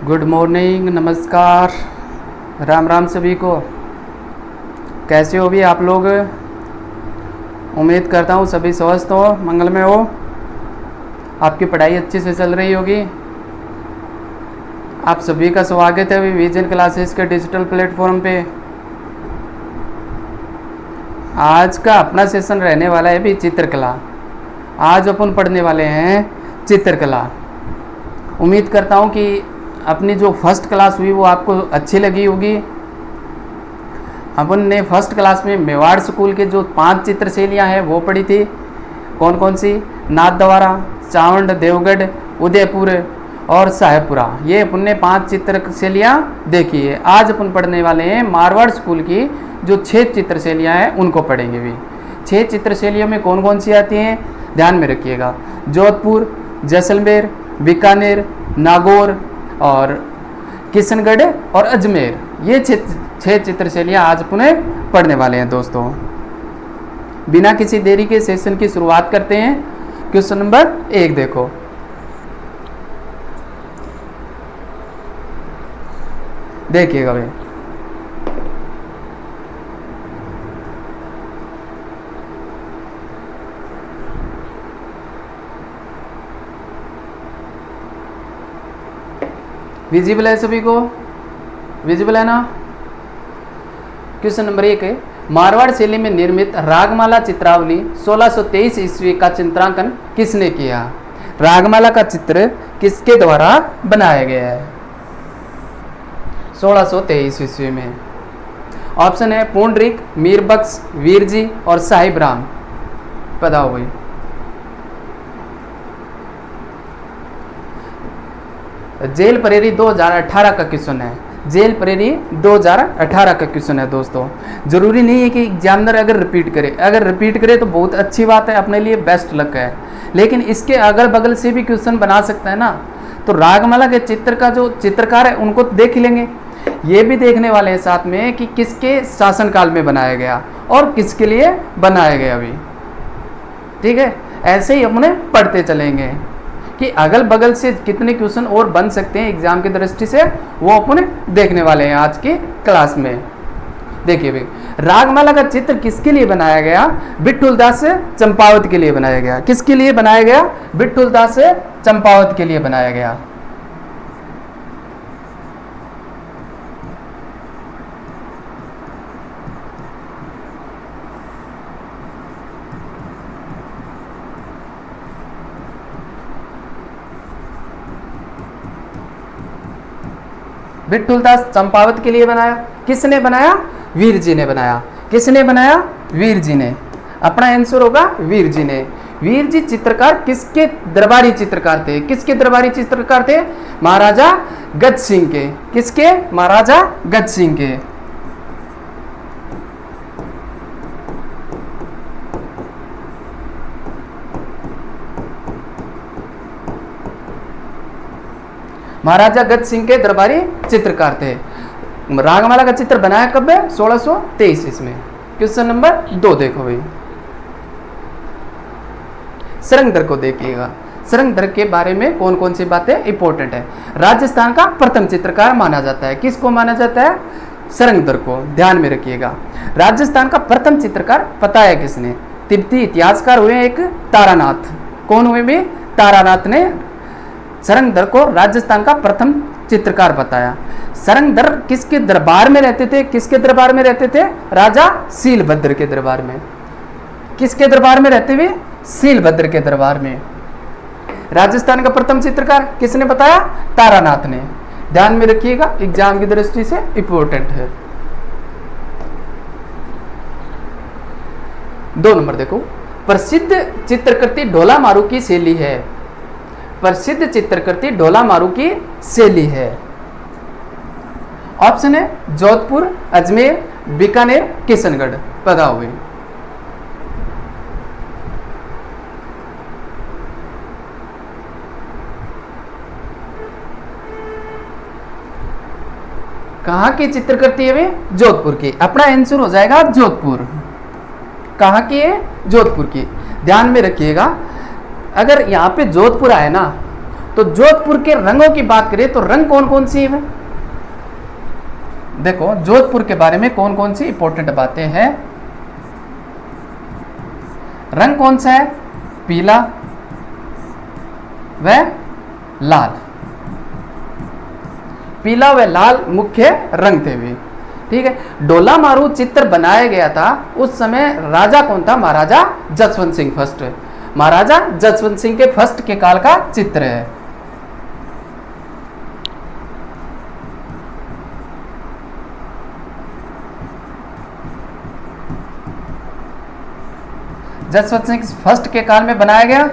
Good morning, नमस्कार, राम राम सभी को। कैसे हो भी आप लोग? उम्मीद करता हूँ सभी स्वस्थ हो, मंगल में हो, आपकी पढ़ाई अच्छे से चल रही होगी। आप सभी का स्वागत है विजन क्लासेस के डिजिटल प्लेटफॉर्म पे। आज का अपना सेशन रहने वाला है भी चित्रकला। आज अपन पढ़ने वाले हैं चित्रकला। उम्मीद करता हूँ कि अपनी जो फर्स्ट क्लास हुई वो आपको अच्छी लगी होगी। अपन ने फर्स्ट क्लास में मेवाड़ स्कूल के जो 5 चित्रशैलियाँ हैं वो पढ़ी थी। कौन कौन सी? नाथद्वारा, चावंड, देवगढ़, उदयपुर और साहेबपुरा। ये अपन ने 5 चित्रशैलियाँ देखी है। आज अपन पढ़ने वाले हैं मारवाड़ स्कूल की जो 6 चित्रशैलियाँ हैं उनको पढ़ेंगे भी। 6 चित्रशैलियों में कौन कौन सी आती हैं ध्यान में रखिएगा। जोधपुर, जैसलमेर, बीकानेर, नागौर और किशनगढ़ और अजमेर। ये 6 चित्रशैलियाँ आज अपन पढ़ने वाले हैं दोस्तों। बिना किसी देरी के सेशन की शुरुआत करते हैं। क्वेश्चन नंबर 1 देखो। देखिएगा भाई, विजिबल है सभी को? विजिबल है ना? क्वेश्चन नंबर 1 है, मारवाड़ शैली में निर्मित रागमाला चित्रावली 1623 ईस्वी का चित्रांकन किसने किया? रागमाला का चित्र किसके द्वारा बनाया गया है 1623 ईस्वी में? ऑप्शन है पुंडरीक, मीरबख्श, वीरजी और साहिब राम। बताओ भाई। जेल प्रेरी 2018 का क्वेश्चन है। जेल प्रेरी 2018 का क्वेश्चन है दोस्तों। जरूरी नहीं है कि एग्जामिनर अगर रिपीट करे तो बहुत अच्छी बात है, अपने लिए बेस्ट लक है। लेकिन इसके अगल बगल से भी क्वेश्चन बना सकता है ना। तो रागमाला के चित्र का जो चित्रकार है उनको देख लेंगे। ये भी देखने वाले हैं साथ में कि किसके शासनकाल में बनाया गया और किसके लिए बनाया गया अभी। ठीक है, ऐसे ही अपने पढ़ते चलेंगे कि अगल बगल से कितने क्वेश्चन और बन सकते हैं एग्जाम की दृष्टि से, वो अपन देखने वाले हैं आज की क्लास में। देखिए भाई, रागमाला का चित्र किसके लिए बनाया गया? विठुलदास चंपावत के लिए बनाया गया। किसके लिए बनाया गया? विठुलदास चंपावत के लिए बनाया गया। विठुलदास चंपावत के लिए बनाया। किसने बनाया? वीर जी ने बनाया। किसने बनाया? वीर जी ने। अपना आंसर होगा वीर जी ने। वीर जी चित्रकार किसके दरबारी चित्रकार थे? किसके दरबारी चित्रकार थे? महाराजा गज सिंह के। किसके? महाराजा गज सिंह के। महाराजा गज सिंह के दरबारी चित्रकार थे। रागमाला का चित्र बनाया कब है? 1623 इसमें। क्वेश्चन नंबर 2 देखो भाई। सरंगदर को देखिएगा। सरंगदर के बारे में कौन कौन सी बातें इंपॉर्टेंट है? राजस्थान का प्रथम चित्रकार माना जाता है। किसको माना जाता है? सरंगदर को। ध्यान में रखिएगा। राजस्थान का प्रथम चित्रकार पता है किसने? तिब्बती इतिहासकार हुए एक तारानाथ। कौन हुए भी? तारानाथ ने सरंगदर को राजस्थान का प्रथम चित्रकार बताया। सरंगदर किसके दरबार में रहते थे? किसके दरबार में रहते थे? राजा सीलभद्र के दरबार में। किसके दरबार में रहते हुए? सीलभद्र के दरबार में। राजस्थान का प्रथम चित्रकार किसने बताया? तारानाथ ने। ध्यान में रखिएगा, एग्जाम की दृष्टि से इंपॉर्टेंट है। 2 नंबर देखो। प्रसिद्ध चित्रकृति ढोला मारू की शैली है। प्रसिद्ध चित्रकृति ढोला मारू की शैली है। ऑप्शन है जोधपुर, अजमेर, बीकानेर, किशनगढ़। बताओ भाई। कहाँ की चित्रकृति है भाई? जोधपुर की। अपना आंसर हो जाएगा जोधपुर। कहाँ की है? जोधपुर की। ध्यान में रखिएगा, अगर यहाँ पे जोधपुर आए ना तो जोधपुर के रंगों की बात करें तो रंग कौन कौन सी है? देखो जोधपुर के बारे में कौन कौन सी इंपॉर्टेंट बातें हैं। रंग कौन सा है? पीला व लाल। पीला व लाल मुख्य रंग थे वे। ठीक है। डोला मारू चित्र बनाया गया था उस समय राजा कौन था? महाराजा जसवंत सिंह फर्स्ट। महाराजा जसवंत सिंह के फर्स्ट के काल का चित्र है। जसवंत सिंह फर्स्ट के काल में बनाया गया।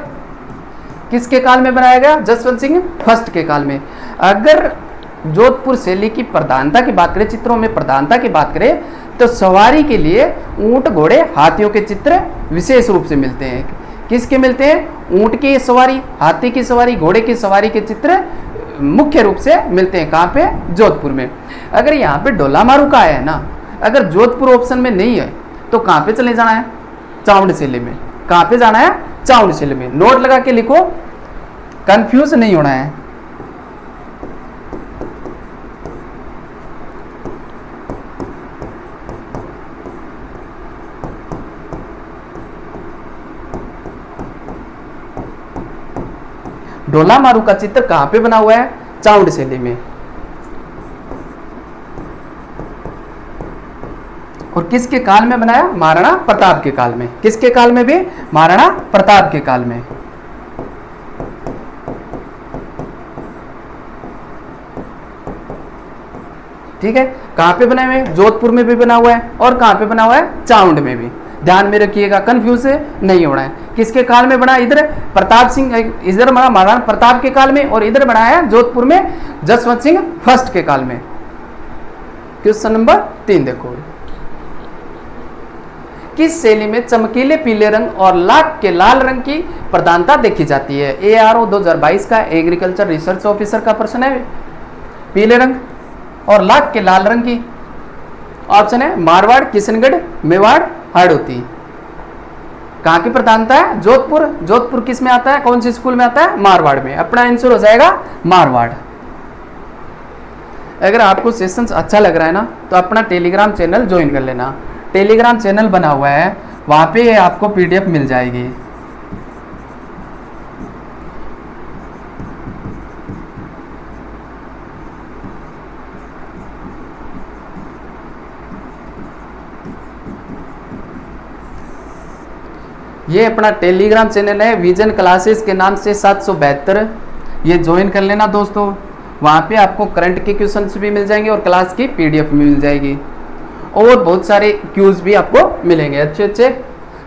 किसके काल में बनाया गया? जसवंत सिंह फर्स्ट के काल में। अगर जोधपुर शैली की प्रधानता की बात करें, चित्रों में प्रधानता की बात करें, तो सवारी के लिए ऊंट घोड़े हाथियों के चित्र विशेष रूप से मिलते हैं। किसके मिलते हैं? ऊंट की सवारी, हाथी की सवारी, घोड़े की सवारी के चित्र मुख्य रूप से मिलते हैं। कहाँ पे? जोधपुर में। अगर यहाँ पे डोला मारू का है ना, अगर जोधपुर ऑप्शन में नहीं है तो कहाँ पे चले जाना है? चामुंडशैली में। कहाँ पे जाना है? चामुंडशैली में। नोट लगा के लिखो, कंफ्यूज नहीं होना है। डोला मारू का चित्र कहां पे बना हुआ है? चामुंडशैली में। और किसके काल में बनाया? महाराणा प्रताप के काल में। किसके काल में भी? महाराणा प्रताप के काल में। ठीक है। कहां पे बनाए हुए? जोधपुर में भी बना हुआ है और कहां पे बना हुआ है? चामुंड में भी। ध्यान में रखिएगा, कंफ्यूज नहीं होना है। किसके काल में बना? इधर प्रताप सिंह, इधर बना महाराणा प्रताप के काल में और इधर बनाया जोधपुर में जसवंत सिंह फर्स्ट के काल में। क्वेश्चन नंबर 3 देखो, किस शैली में चमकीले पीले रंग और लाख के लाल रंग की प्रधानता देखी जाती है? ARO 2022 का एग्रीकल्चर रिसर्च ऑफिसर का प्रश्न है। पीले रंग और लाख के लाल रंग की ऑप्शन है मारवाड़, किशनगढ़, मेवाड़, हाड़ौती। कहाँ की प्रधानता है? जोधपुर। जोधपुर किस में आता है? कौन से स्कूल में आता है? मारवाड़ में। अपना आंसर हो जाएगा मारवाड़। अगर आपको सेशन अच्छा लग रहा है ना तो अपना टेलीग्राम चैनल ज्वाइन कर लेना। टेलीग्राम चैनल बना हुआ है, वहाँ पे आपको PDF मिल जाएगी। ये अपना टेलीग्राम चैनल है विजन क्लासेस के नाम से 772। ये ज्वाइन कर लेना दोस्तों। वहाँ पे आपको करंट के क्वेश्चंस भी मिल जाएंगे और क्लास की PDF भी मिल जाएगी और बहुत सारे क्यूज भी आपको मिलेंगे अच्छे अच्छे।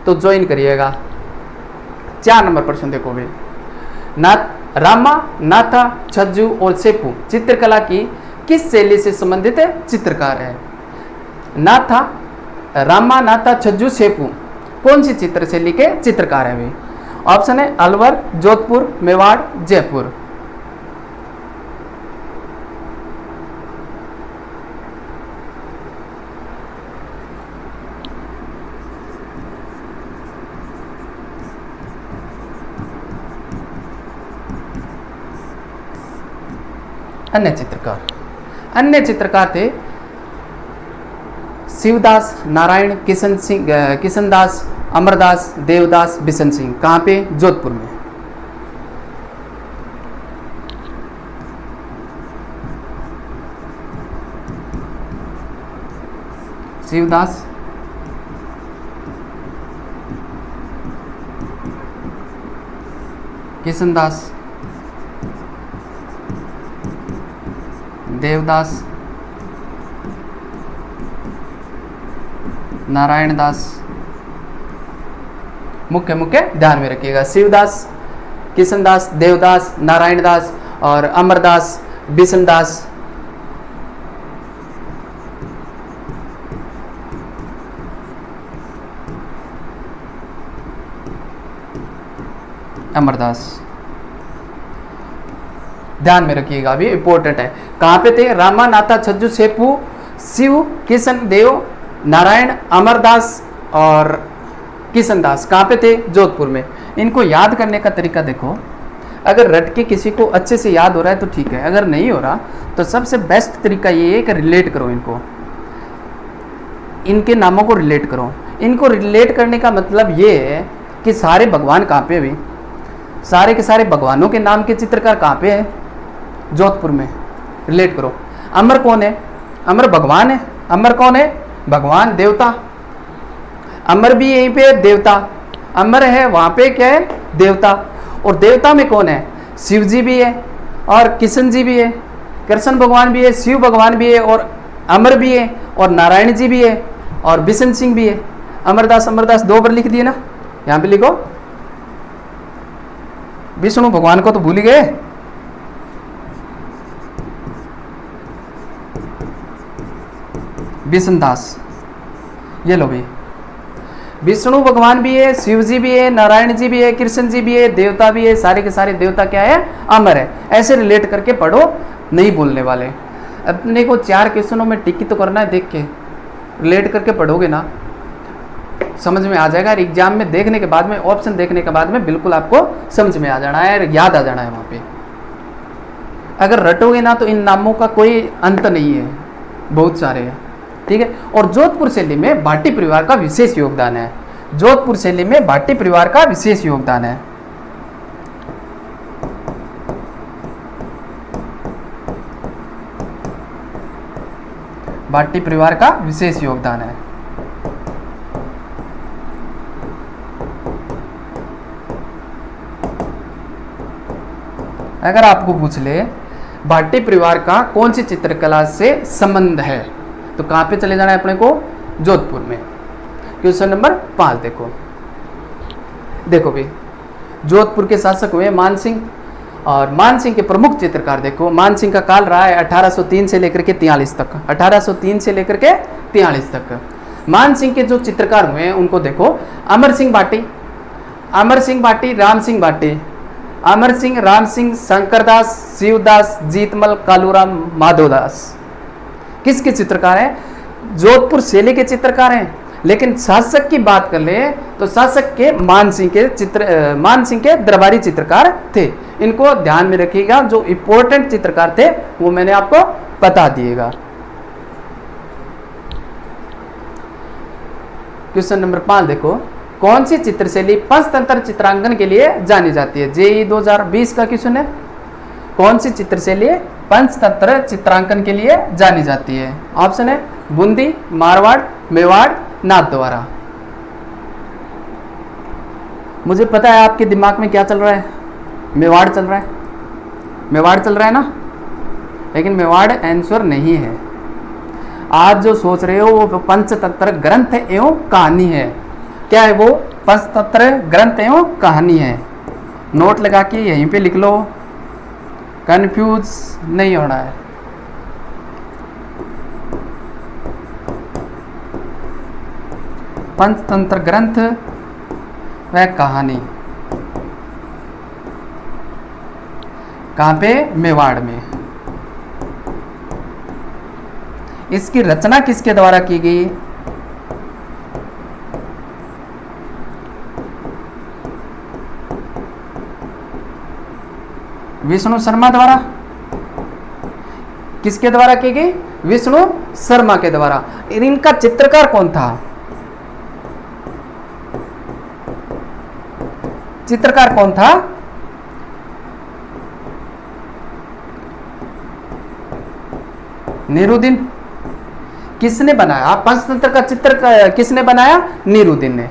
तो ज्वाइन करिएगा। 4 नंबर प्रश्न देखो भाई। रामा, नाथा, छज्जू और सेपू चित्रकला की किस शैली से संबंधित चित्रकार है? नाथा, रामा, नाथा, छज्जू, सेपू कौन सी चित्र शैली के चित्रकार है वे? ऑप्शन है अलवर, जोधपुर, मेवाड़, जयपुर। अन्य चित्रकार थे शिवदास, नारायण, किशनदास, अमरदास, देवदास, बिशन सिंह। कहाँ पे? जोधपुर में। शिवदास, किशनदास, देवदास, नारायण दास। मुख्य ध्यान में रखिएगा। शिवदास, किशनदास, देवदास, नारायण दास और अमरदास, बिशन दास। अमरदास ध्यान में रखिएगा, अभी इंपॉर्टेंट है। कहाँ पे थे? रामा, नाथा, छज्जू, सेपू, शिव, किशन, देव, नारायण, अमरदास और किशनदास। कहाँ पे थे? जोधपुर में। इनको याद करने का तरीका देखो। अगर रट के किसी को अच्छे से याद हो रहा है तो ठीक है, अगर नहीं हो रहा तो सबसे बेस्ट तरीका ये है कि रिलेट करो इनको, इनके नामों को रिलेट करो। इनको रिलेट करने का मतलब ये है कि सारे भगवान कहाँ पे, अभी सारे के सारे भगवानों के नाम के चित्रकार कहाँ पे है, जोधपुर में। रिलेट करो। अमर कौन है, अमर भगवान है। अमर कौन है, भगवान, देवता। अमर भी यहीं पे है, देवता। अमर है वहाँ पे क्या है, देवता। और देवता में कौन है, शिव जी भी है और किशन जी भी है, कृष्ण भगवान भी है, शिव भगवान भी है और अमर भी है और नारायण जी भी है और बिशन सिंह भी है। अमरदास अमरदास 2 बार लिख दिए ना, यहाँ पे लिखो। विष्णु भगवान को तो भूल गए, बिशन दास, ये लो भाई। विष्णु भगवान भी है, शिव जी भी है, नारायण जी भी है, कृष्ण जी भी है, देवता भी है। सारे के सारे देवता क्या है, अमर है। ऐसे रिलेट करके पढ़ो, नहीं भूलने वाले। अपने को 4 क्वेश्चनों में टिक तो करना है, देख के रिलेट करके पढ़ोगे ना समझ में आ जाएगा। एग्जाम में देखने के बाद में, ऑप्शन देखने के बाद में बिल्कुल आपको समझ में आ जाना है, याद आ जाना है वहाँ पे। अगर रटोगे ना तो इन नामों का कोई अंत नहीं है, बहुत सारे हैं, ठीक है। और जोधपुर शैली में भाटी परिवार का विशेष योगदान है। जोधपुर शैली में भाटी परिवार का विशेष योगदान है। भाटी परिवार का विशेष योगदान है। अगर आपको पूछ ले भाटी परिवार का कौन सी चित्रकला से संबंध है तो कहाँ पे चले जाना है अपने को, जोधपुर में। क्वेश्चन नंबर 5 देखो। देखो भाई, जोधपुर के शासक हुए मान सिंह, और मान सिंह के प्रमुख चित्रकार देखो। मान सिंह का काल रहा है 1803 से लेकर के 43 तक, 1803 से लेकर के 43 तक। मान सिंह के जो चित्रकार हुए हैं उनको देखो। अमर सिंह भाटी, अमर सिंह भाटी, राम सिंह भाटी, अमर सिंह, राम सिंह, शंकरदास, शिवदास, जीतमल, कालूराम, माधवदास। किसके चित्रकार हैं, जोधपुर शैली के चित्रकार हैं। लेकिन शासक की बात कर ले तो शासक के मान सिंह के दरबारी चित्रकार थे। इनको ध्यान में रखिएगा, जो इंपॉर्टेंट चित्रकार थे वो मैंने आपको बता दिएगा। क्वेश्चन नंबर 5 देखो। कौन सी चित्रशैली पंचतंत्र चित्रांकन के लिए जानी जाती है, जेईई 2020 का क्वेश्चन है। कौन सी चित्रशैली पंचतंत्र चित्रांकन के लिए जानी जाती है। ऑप्शन है बूंदी, मारवाड़, मेवाड़, नाथद्वारा। मुझे पता है आपके दिमाग में क्या चल रहा है, मेवाड़ चल रहा है, मेवाड़ चल रहा है ना, लेकिन मेवाड़ आंसर नहीं है। आज जो सोच रहे हो वो पंचतंत्र ग्रंथ एवं कहानी है। क्या है वो, पंचतंत्र ग्रंथ एवं कहानी है। नोट लगा के यहीं पे लिख लो, कंफ्यूज नहीं होना है। पंचतंत्र ग्रंथ व कहानी कहाँ पे, मेवाड़ में। इसकी रचना किसके द्वारा की गई, विष्णु शर्मा द्वारा। किसके द्वारा की गई, विष्णु शर्मा के द्वारा। इनका चित्रकार कौन था, चित्रकार कौन था, नीरुद्दीन। किसने बनाया पंचतंत्र का चित्र, किसने बनाया, नीरुद्दीन ने।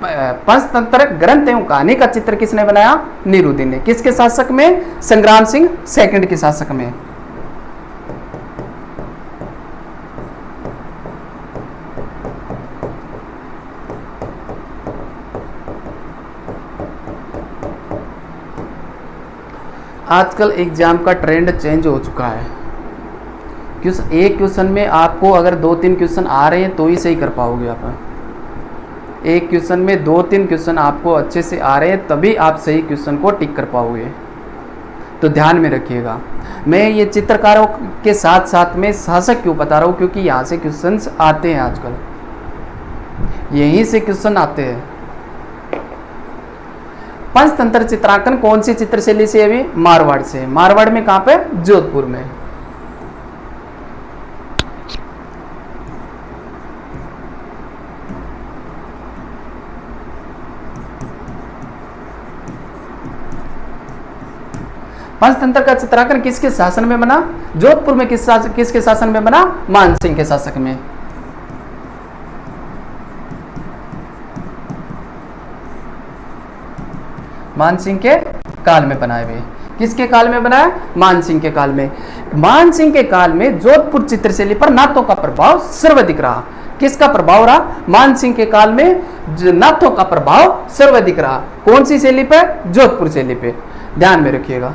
पंचतंत्र ग्रंथ एवं कहानी का चित्र किसने बनाया, नीरुद्दीन ने। किसके शासक में, संग्राम सिंह सेकंड के शासक में। आजकल एग्जाम का ट्रेंड चेंज हो चुका है। एक क्वेश्चन में आपको अगर 2-3 क्वेश्चन आ रहे हैं तो ही सही कर पाओगे आप। एक क्वेश्चन में 2-3 क्वेश्चन आपको अच्छे से आ रहे हैं तभी आप सही क्वेश्चन को टिक कर पाओगे, तो ध्यान में रखिएगा। मैं ये चित्रकारों के साथ साथ में शासक क्यों बता रहा हूँ, क्योंकि यहाँ से क्वेश्चंस आते हैं, आजकल यहीं से क्वेश्चन आते हैं। पंचतंत्र चित्रांकन कौन सी चित्रशैली से? अभी मारवाड़ से। मारवाड़ में कहां पे? जोधपुर में। पंचतंत्र का चित्रांकन किसके शासन में बना? जोधपुर में। किसके शासन में बना? मानसिंह के शासक में। मानसिंह के काल में बनाए हुए। किसके काल में बनाया? मानसिंह के काल में। मानसिंह के काल में जोधपुर चित्रशैली पर नाथों का प्रभाव सर्वाधिक रहा। किसका प्रभाव रहा? मानसिंह के काल में नाथों का प्रभाव सर्वाधिक रहा। कौन सी शैली पे? जोधपुर शैली पे। ध्यान में रखिएगा।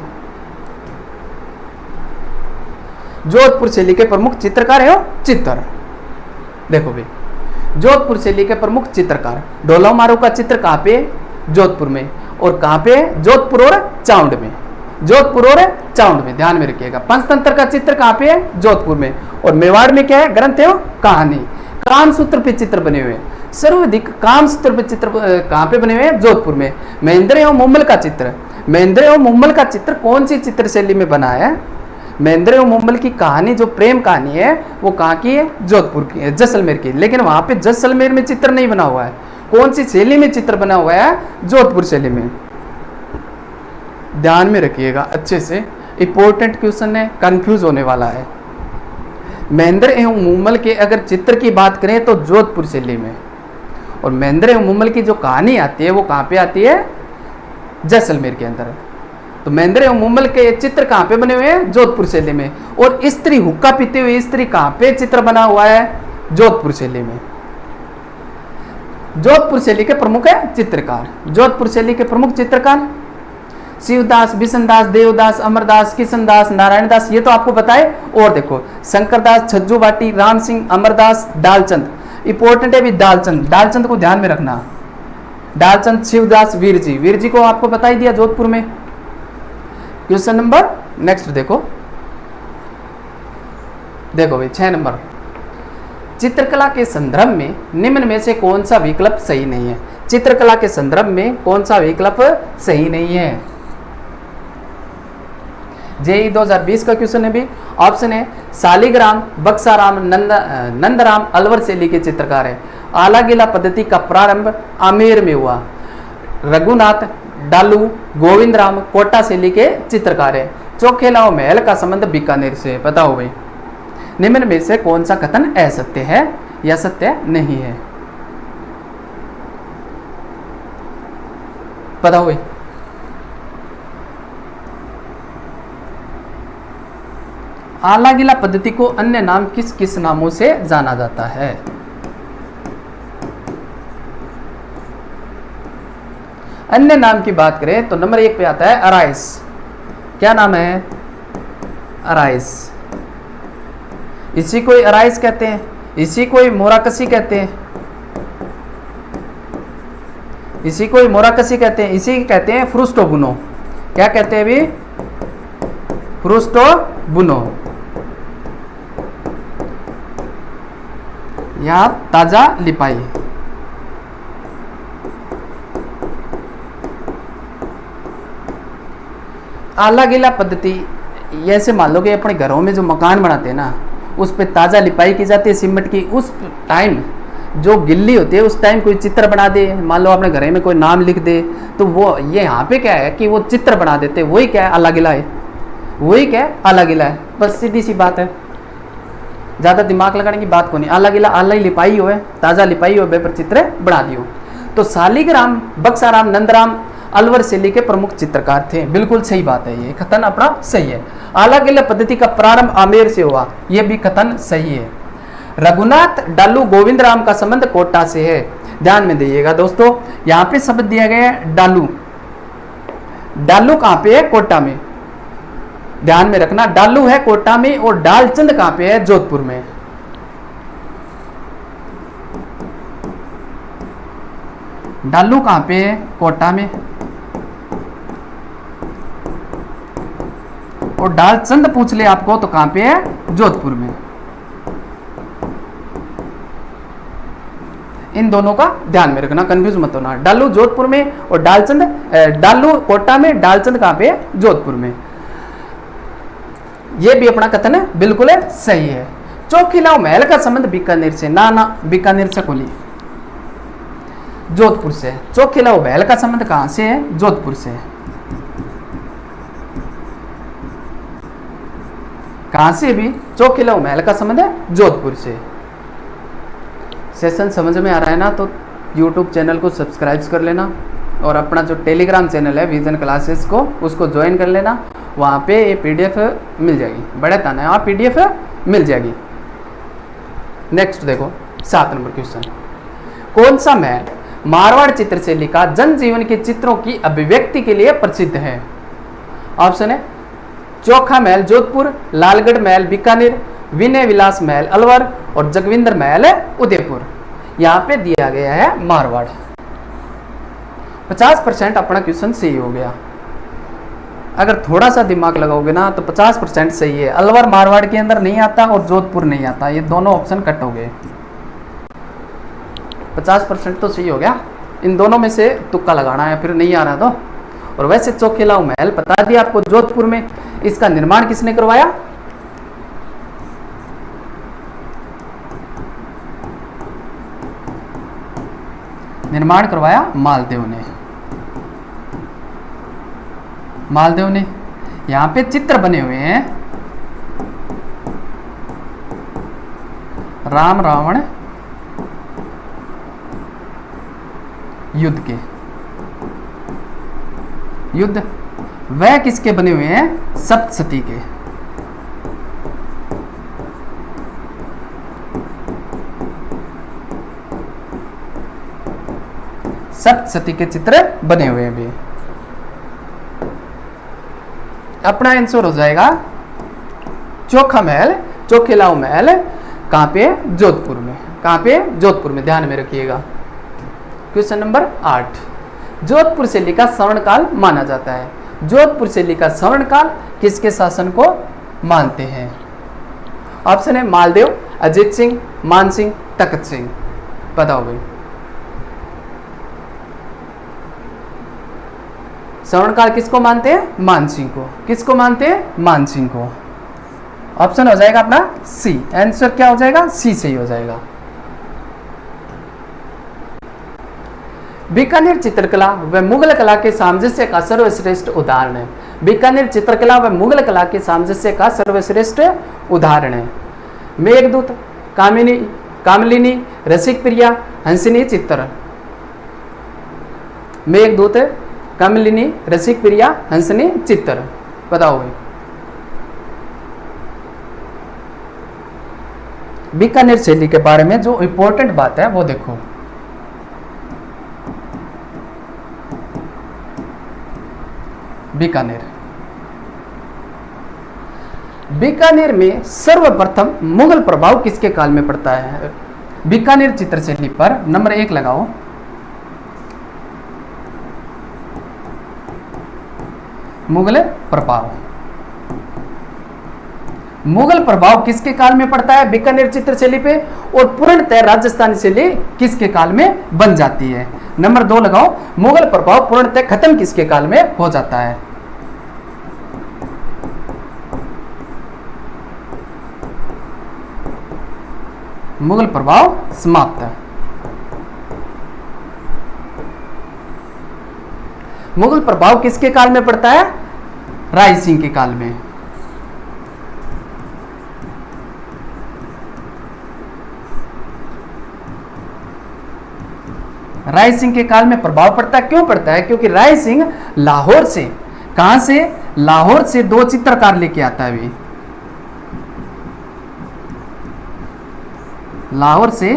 जोधपुर शैली के प्रमुख चित्रकार है चित्तर। देखो भाई, जोधपुर शैली के प्रमुख चित्रकार ढोला मारू का चित्र कहां पे? जोधपुर में। और कहां पे? जोधपुर और चाउंड में। जोधपुर और चाउंड में। ध्यान में रखिएगा। पंचतंत्र का चित्र कहां पे है? जोधपुर में। और मेवाड़ में क्या है? ग्रंथ है कहानी। कामसूत्र पे चित्र बने हुए। सर्वाधिक कामसूत्र पे चित्र कहां पे बने हुए हैं? जोधपुर में। महेंद्र एवं मुम्मल का चित्र। महेंद्र एवं मुम्मल का चित्र कौन सी चित्रशैली में बना है? महेंद्र एवं मुम्मल की कहानी, जो प्रेम कहानी है, वो कहां की है? जोधपुर की है, जैसलमेर की। लेकिन वहां पे जैसलमेर में चित्र नहीं बना हुआ है। कौन सी शैली में चित्र बना हुआ है? जोधपुर शैली में। ध्यान में रखिएगा अच्छे से, इंपॉर्टेंट क्वेश्चन है, कंफ्यूज होने वाला है। महेंद्र एवं मुम्मल के अगर चित्र की बात करें तो जोधपुर शैली में, और महेंद्र एवं मुम्मल की जो कहानी आती है वो कहां पे आती है? जैसलमेर के अंदर। तो महेंद्र एवं मुम्मल के चित्र कहां पे बने हुए हैं? जोधपुर शैली में। और स्त्री हुक्का पीते हुए स्त्री कहां पे चित्र बना हुआ है? जोधपुर शैली में। जोधपुर शैली के प्रमुख है चित्रकार। जोधपुर शैली के प्रमुख चित्रकार शिवदास, बिशनदास, देवदास, अमरदास, किशनदास, नारायणदास, ये तो आपको बताए। और देखो, शंकरदास, छज्जू बाटी, राम सिंह, अमरदास, डालचंद। इंपॉर्टेंट है भी डालचंद। डालचंद को ध्यान में रखना। डालचंद, शिवदास, वीर जी। वीर जी को आपको बता ही दिया जोधपुर में। क्वेश्चन नंबर नेक्स्ट देखो। देखो भाई 6 नंबर, चित्रकला के संदर्भ में निम्न में से कौन सा विकल्प सही नहीं है? चित्रकला के संदर्भ में कौन सा विकल्प सही नहीं है? जेई 2020 का क्वेश्चन है भी। ऑप्शन है शालिग्राम, बक्साराम, नंदराम अलवर शैली के चित्रकार है। आला गीला पद्धति का प्रारंभ आमेर में हुआ। रघुनाथ, डालू, गोविंद राम कोटा शैली के चित्रकार है। चौखेला और महल का संबंध बीकानेर से। बताओ भाई, निम्न में से कौन सा कथन असत्य है या सत्य नहीं है? बताओ भाई। आला गीला पद्धति को अन्य नाम किस किस नामों से जाना जाता है? अन्य नाम की बात करें तो नंबर 1 पे आता है अराइस। क्या नाम है? अराइस। इसी को अराइस कहते हैं, इसी को मोराकसी कहते हैं, इसी को मोराकसी कहते हैं, इसी कहते हैं फ्रुस्टो बुनो। क्या कहते हैं अभी? फ्रुस्टो बुनो या ताजा लिपाई। आला गीला पद्धति, ऐसे मान लो कि अपने घरों में जो मकान बनाते हैं ना, उस पे ताज़ा लिपाई की जाती है सीमेंट की। उस टाइम जो गिल्ली होती है उस टाइम कोई चित्र बना दे, मान लो अपने घर में कोई नाम लिख दे, तो वो ये यहाँ पे क्या है कि वो चित्र बना देते, वही क्या है? आला गीला है। वही क्या है? आला गीला है। बस सीधी सी बात है, ज़्यादा दिमाग लगाने की बात को नहीं। आला गीला, आला ही लिपाई हो, ताज़ा लिपाई हो, पर चित्र बना दियो। तो शालिग्राम, बक्साराम, नंदराम अलवर शैली के प्रमुख चित्रकार थे। बिल्कुल सही बात है, ये कथन अपना सही है। आला गीला पद्धति का प्रारंभ आमेर से हुआ, यह भी कथन सही है। रघुनाथ, डालू, गोविंद राम का संबंध कोटा से है। ध्यान में दीजिएगा दोस्तों, यहाँ पे शब्द दिया गया है डालू। डालू कहाँ पे है? कोटा में। ध्यान में रखना, डालू है कोटा में और डालचंद कहाँ पे है? जोधपुर में। डालू कहाँ पे है? कोटा में। और डालचंद पूछ ले आपको तो कहां पे है? जोधपुर में। इन दोनों का ध्यान में रखना, कंफ्यूज मत होना। डालू जोधपुर में और डालचंद, डालू कोटा में, डालचंद कहाँ पे है? जोधपुर में। ये भी अपना कथन है बिल्कुल है सही है। चौखिलाओ महल का संबंध बीकानेर से, ना बीकानेर से कोली, जोधपुर से। चौखिलाओ महल का संबंध कहां से है? जोधपुर से। कहां से भी? चौखिलाओ महल का संबंध है जोधपुर से। सेशन समझ में आ रहा है ना? तो YouTube चैनल को सब्सक्राइब कर लेना और अपना जो टेलीग्राम चैनल है विजन क्लासेस को, उसको ज्वाइन कर लेना। वहाँ पे ये PDF मिल जाएगी, बड़े ताना है, वहाँ PDF मिल जाएगी। नेक्स्ट देखो 7 नंबर क्वेश्चन। कौन सा महल मारवाड़ चित्रशैली का जनजीवन के चित्रों की अभिव्यक्ति के लिए प्रसिद्ध है? ऑप्शन है चोखा महल जोधपुर, लालगढ़ महल बीकानेर, विनय विलास महल अलवर और जगविंदर महल उदयपुर। यहाँ पे दिया गया है मारवाड़। 50% अपना क्वेश्चन सही हो गया। अगर थोड़ा सा दिमाग लगाओगे ना तो 50% सही है। अलवर मारवाड़ के अंदर नहीं आता और जोधपुर नहीं आता, ये दोनों ऑप्शन कट हो गए। 50% तो सही हो गया। इन दोनों में से तुक्का लगाना है, फिर नहीं आ रहा तो। और वैसे चौखिलाओ महल बता दिया आपको जोधपुर में। इसका निर्माण किसने करवाया? निर्माण करवाया मालदेव ने। मालदेव ने। यहां पे चित्र बने हुए हैं राम रावण युद्ध के। युद्ध वह किसके बने हुए हैं? सप्तशती के। सप्तशती के चित्र बने हुए हैं भी। अपना आंसर हो जाएगा चोखा महल, चौखिलाओ महल। कहां पे? जोधपुर में। कहां पे? जोधपुर में। ध्यान में रखिएगा। Question number 8। जोधपुर शैली का स्वर्णकाल माना जाता है। जोधपुर शैली का स्वर्णकाल किसके शासन को मानते हैं? ऑप्शन है मालदेव, अजीत सिंह, मान सिंह, तखत सिंह। बताओ भाई। स्वर्णकाल किसको मानते हैं? मान सिंह को। किसको मानते हैं? मान सिंह को। ऑप्शन हो जाएगा अपना सी। आंसर क्या हो जाएगा? सी सही हो जाएगा। बीकानेर चित्रकला व मुगल कला के सामंजस्य का सर्वश्रेष्ठ उदाहरण है। बीकानेर चित्रकला व मुगल कला के सामंजस्य का सर्वश्रेष्ठ उदाहरण है। मेघदूत, कामिनी, रसिक प्रिया, हंसिनी चित्र। मेघदूत, कामिनी, रसिक प्रिया, हंसनी चित्र। बताओ भाई। बीकानेर शैली के बारे में जो इंपॉर्टेंट बात है वो देखो। बीकानेर। बीकानेर में सर्वप्रथम मुगल प्रभाव किसके काल में पड़ता है? बीकानेर चित्रशैली पर नंबर 1 लगाओ। मुगल प्रभाव। मुगल प्रभाव किसके काल में पड़ता है बीकानेर चित्रशैली पे? और पूर्णतः राजस्थानी शैली किसके काल में बन जाती है? नंबर 2 लगाओ। मुगल प्रभाव पूर्णतः खत्म किसके काल में हो जाता है? मुगल प्रभाव समाप्त है। मुगल प्रभाव किसके काल में पड़ता है? राय सिंह के काल में। राय सिंह के काल में प्रभाव पड़ता है। क्यों पड़ता है? क्योंकि राय सिंह लाहौर से, कहां से? लाहौर से 2 चित्रकार लेके आता है। अभी लाहौर से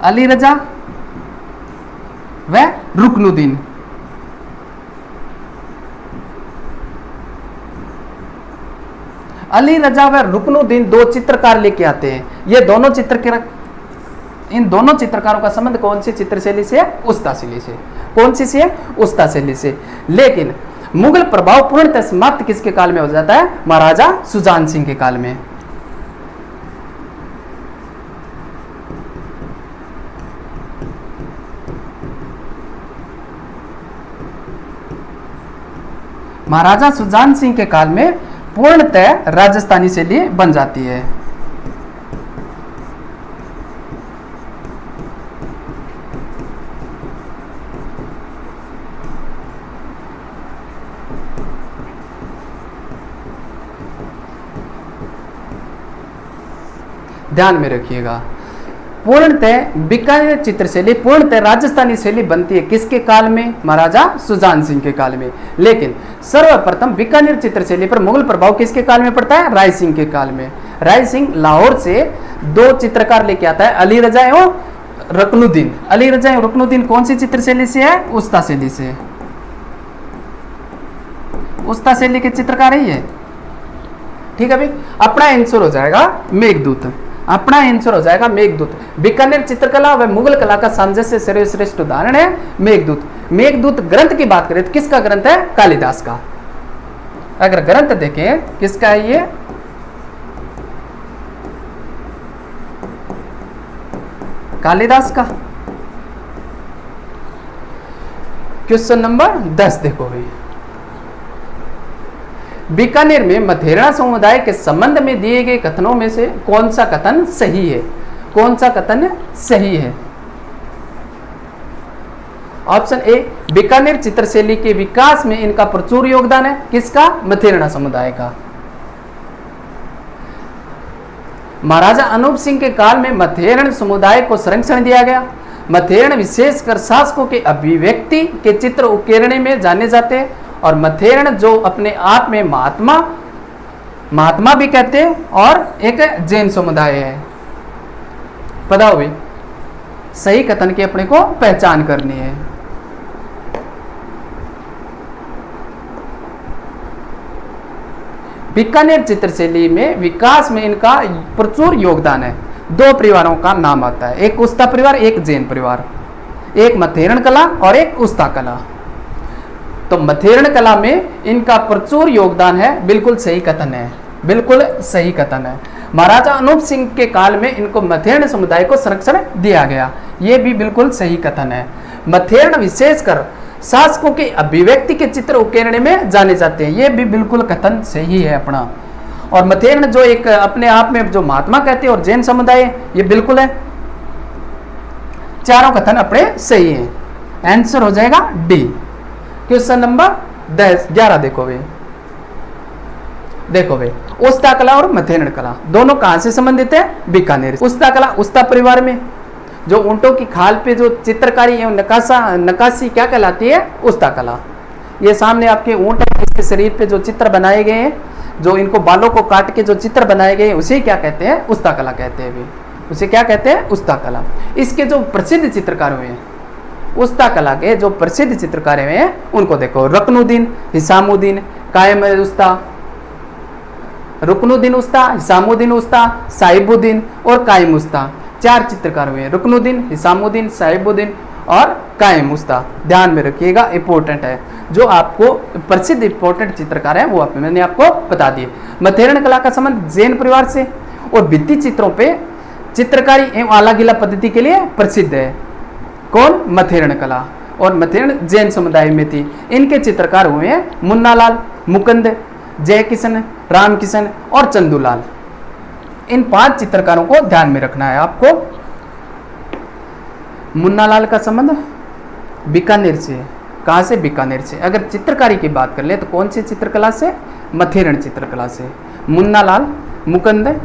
अली रजा व रुकनुद्दीन। अली रजा व रुकनुद्दीन 2 चित्रकार लेके आते हैं। ये दोनों इन दोनों चित्रकारों का संबंध कौन सी चित्रशैली से है? उस्ता शैली से। कौन सी से है? उस्ता शैली से। लेकिन मुगल प्रभाव पूर्णतः समाप्त किसके काल में हो जाता है? महाराजा सुजान सिंह के काल में। महाराजा सुजान सिंह के काल में पूर्णतः राजस्थानी शैली बन जाती है। ध्यान में रखिएगा, पूर्णतः बीकानेर चित्र शैली पूर्णतः राजस्थानी शैली बनती है किसके काल में? महाराजा सुजान सिंह के काल में। लेकिन सर्वप्रथम बीकानेर चित्र शैली पर मुगल प्रभाव किसके काल में पड़ता है? राय सिंह के काल में। राय सिंह लाहौर से 2 चित्रकार लेके आता है, अली रजा एवं रुकनुद्दीन। अली रजा एवं रुकनुद्दीन कौन सी चित्र शैली से है? उस्ता शैली से। उस्ता शैली के चित्रकार है ये, ठीक है भाई। अपना आंसर हो जाएगा मेघदूत, अपना आंसर हो जाएगा मेघदूत। बीकानेर चित्रकला व मुगल कला का सामंजस्य सर्वश्रेष्ठ उदाहरण है मेघदूत। मेघदूत ग्रंथ की बात करें तो किसका ग्रंथ है? कालिदास का। अगर ग्रंथ देखें किसका है ये? कालिदास का। क्वेश्चन नंबर 10 देखो भाई, बीकानेर में मथेरा समुदाय के संबंध में दिए गए कथनों में से कौन सा कथन सही है? कौन सा कथन सही है? ऑप्शन ए, बीकानेर चित्रशैली के विकास में इनका प्रचुर योगदान है। किसका? मथेरणा समुदाय का। महाराजा अनूप सिंह के काल में मथेरण समुदाय को संरक्षण दिया गया। मथेरण विशेषकर शासकों के अभिव्यक्ति के चित्र उकेरने में जाने जाते हैं और मथेरण जो अपने आप में महात्मा भी कहते हैं और एक जैन समुदाय है। पता हो भी, सही कथन की अपने को पहचान करनी है। बीकानेर चित्रशैली में विकास में इनका प्रचुर योगदान है। 2 परिवारों का नाम आता है, एक उस्ता परिवार, एक जैन परिवार, एक मथेरण कला और एक उस्ता कला। तो मथेरण कला में इनका प्रचुर योगदान है, बिल्कुल सही कथन है, बिल्कुल सही कथन है। महाराजा अनूप सिंह के काल में इनको मथेरण समुदाय को संरक्षण दिया गया, ये भी बिल्कुल सही कथन है। मथेरण विशेषकर शासकों के अभिव्यक्ति के चित्र उकेरने में जाने जाते हैं, ये भी बिल्कुल कथन सही है अपना। और मथेरण जो एक अपने आप में जो महात्मा कहते हैं और जैन समुदाय, ये बिल्कुल है। चारों कथन अपने सही हैं। आंसर हो जाएगा डी। क्वेश्चन नंबर 11 देखो भाई, देखो भाई, उस्ता कला और मथेरण कला दोनों कहां से संबंधित है? बीकानेर। उस्ता कला उस्ता परिवार में जो ऊंटों की खाल पे जो चित्रकारी एवं नक्काशी क्या कहलाती है? उस्ता कला। ये सामने आपके ऊंट है, इसके शरीर पे जो चित्र बनाए गए हैं, जो इनको बालों को काट के जो चित्र बनाए गए हैं, उसे क्या कहते हैं? उस्ता कला कहते हैं। उसे क्या कहते हैं? उस्ता कला। इसके जो प्रसिद्ध चित्रकार हुए हैं, उस्ता कला के जो प्रसिद्ध चित्रकार हुए हैं, उनको देखो, रुकनुद्दीन, हिसामुद्दीन, कायम उस्ता, रुकनुद्दीन उस्ता, हिसामुद्दीन उस्ता, साहिबुद्दीन और कायम उस्ता। 4 चित्रकार हुए हैं, रुकनुद्दीन, हिसामुद्दीन, साहिबुद्दीन और कायम उस्ता। ध्यान में रखिएगा, इंपॉर्टेंट है। जो आपको प्रसिद्ध इंपॉर्टेंट चित्रकार है वो मैंने आपको बता दिए। मथेरण कला का संबंध जैन परिवार से और भित्ति चित्रों पे चित्रकारी एवं आला गीला पद्धति के लिए प्रसिद्ध है। कौन? मथेरण कला। और मथेरण जैन समुदाय में थी। इनके चित्रकार हुए हैं मुन्नालाल, मुकुंद, जय किशन, राम किशन और चंदूलाल। इन 5 चित्रकारों को ध्यान में रखना है आपको। मुन्नालाल का संबंध बीकानेर से। कहाँ से? बीकानेर से। अगर चित्रकारी की बात कर ले तो कौन सी चित्रकला से? मथेरण चित्रकला से। मुन्नालाल, मुकुंद,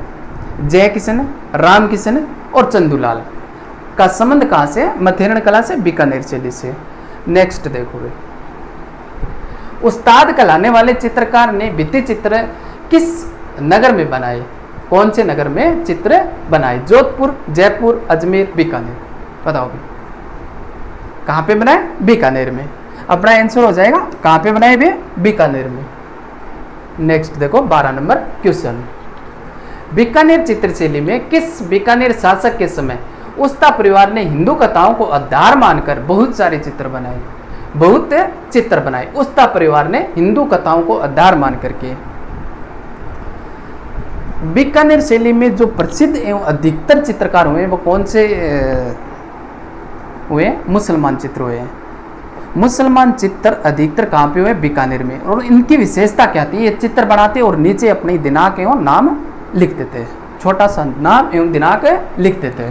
जय किशन, राम किशन और चंदूलाल का संबंध कहाँ से? मथेरण कला से, बीकानेर शैली से। नेक्स्ट देखो भाई, उस्ताद कहलाने वाले चित्रकार ने भित्ति चित्र किस नगर में बनाए? कौन से नगर में चित्र बनाए? जोधपुर, जयपुर, अजमेर, बीकानेर। बताओ भाई, कहाँ पे बनाए? बीकानेर में। अपना आंसर हो जाएगा कहाँ पे बनाए भी? बीकानेर में। नेक्स्ट देखो 12 नंबर क्वेश्चन, बीकानेर चित्रशैली में किस बीकानेर शासक के समय उस्ता परिवार ने हिंदू कथाओं को आधार मानकर बहुत सारे चित्र बनाए? बहुत चित्र बनाए उस्ता परिवार ने हिंदू कथाओं को आधार मान करके। बीकानेर शैली में जो प्रसिद्ध एवं अधिकतर चित्रकार हुए वो कौन से हुए? मुसलमान चित्र हुए। मुसलमान चित्र अधिकतर कहाँ पे हुए? बीकानेर में। और इनकी विशेषता क्या थी? ये चित्र बनाते और नीचे अपनी दिनांक एवं नाम लिखते थे, छोटा सा नाम एवं दिनांक लिखते थे।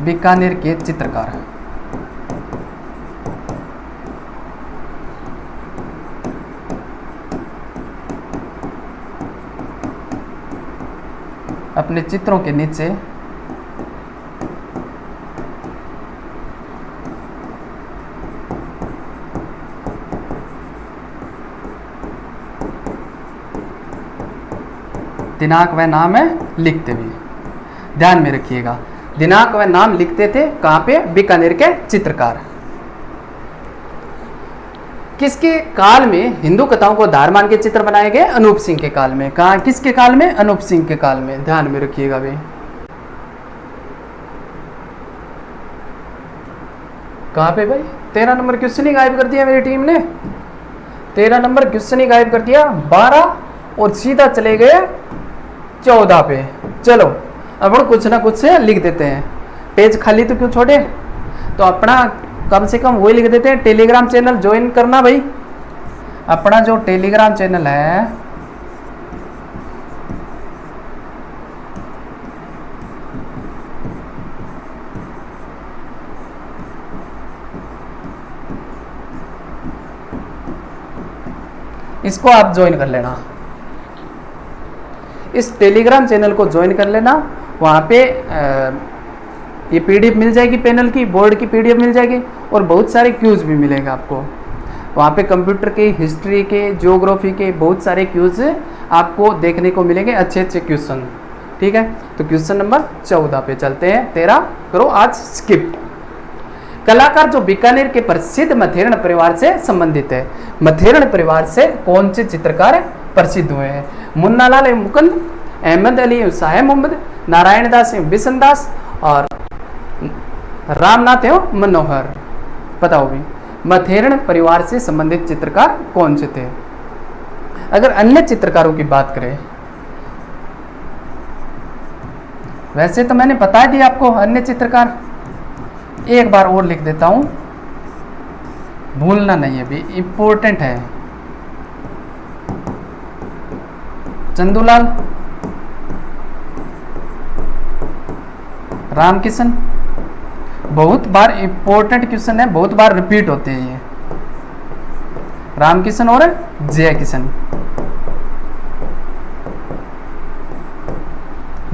बीकानेर के चित्रकार। अपने चित्रों के नीचे दिनांक व नाम है लिखते हुए। ध्यान में रखिएगा, दिनांक व नाम लिखते थे कहाँ पे? बीकानेर के चित्रकार। किसके काल में हिंदू कथाओं को आधार मान के चित्र बनाए गए? अनूप सिंह के काल में। कहाँ? किसके काल में? अनूप सिंह के काल में। ध्यान में रखिएगा भाई। कहाँ पे भाई? 13 नंबर क्वेश्चन ही गायब कर दिया मेरी टीम ने। 13 नंबर क्वेश्चन ही गायब कर दिया। 12 और सीधा चले गए 14 पे। चलो अब कुछ ना कुछ से लिख देते हैं, पेज खाली तो क्यों छोड़े? तो अपना कम से कम वही लिख देते हैं, टेलीग्राम चैनल ज्वाइन करना भाई। अपना जो टेलीग्राम चैनल है इसको आप ज्वाइन कर लेना। इस टेलीग्राम चैनल को ज्वाइन कर लेना। वहाँ पे ये पीडीएफ मिल जाएगी, पैनल की बोर्ड की पीडीएफ मिल जाएगी और बहुत सारे क्यूज भी मिलेगा आपको। वहाँ पे कंप्यूटर के, हिस्ट्री के, ज्योग्राफी के बहुत सारे क्यूज आपको देखने को मिलेंगे, अच्छे अच्छे क्वेश्चन। ठीक है, तो क्वेश्चन नंबर 14 पे चलते हैं। 13 करो आज स्किप। कलाकार जो बीकानेर के प्रसिद्ध मथेरण परिवार से संबंधित है। मथेरण परिवार से कौन से चित्रकार प्रसिद्ध हुए हैं? मुन्नालाल एवं मुकुंद, अहमद अली एवं शाह मोहम्मद, नारायण दास एवं बिशन दास और रामनाथ एवं मनोहर। बताओ भी मथेरण परिवार से संबंधित चित्रकार कौन से थे? अगर अन्य चित्रकारों की बात करें, वैसे तो मैंने बता दिया आपको अन्य चित्रकार, एक बार और लिख देता हूं, भूलना नहीं है भी, इंपॉर्टेंट है। चंदूलाल, रामकिशन, बहुत बार इंपॉर्टेंट क्वेश्चन है, बहुत बार रिपीट होते हैं ये। रामकिशन और जय किशन,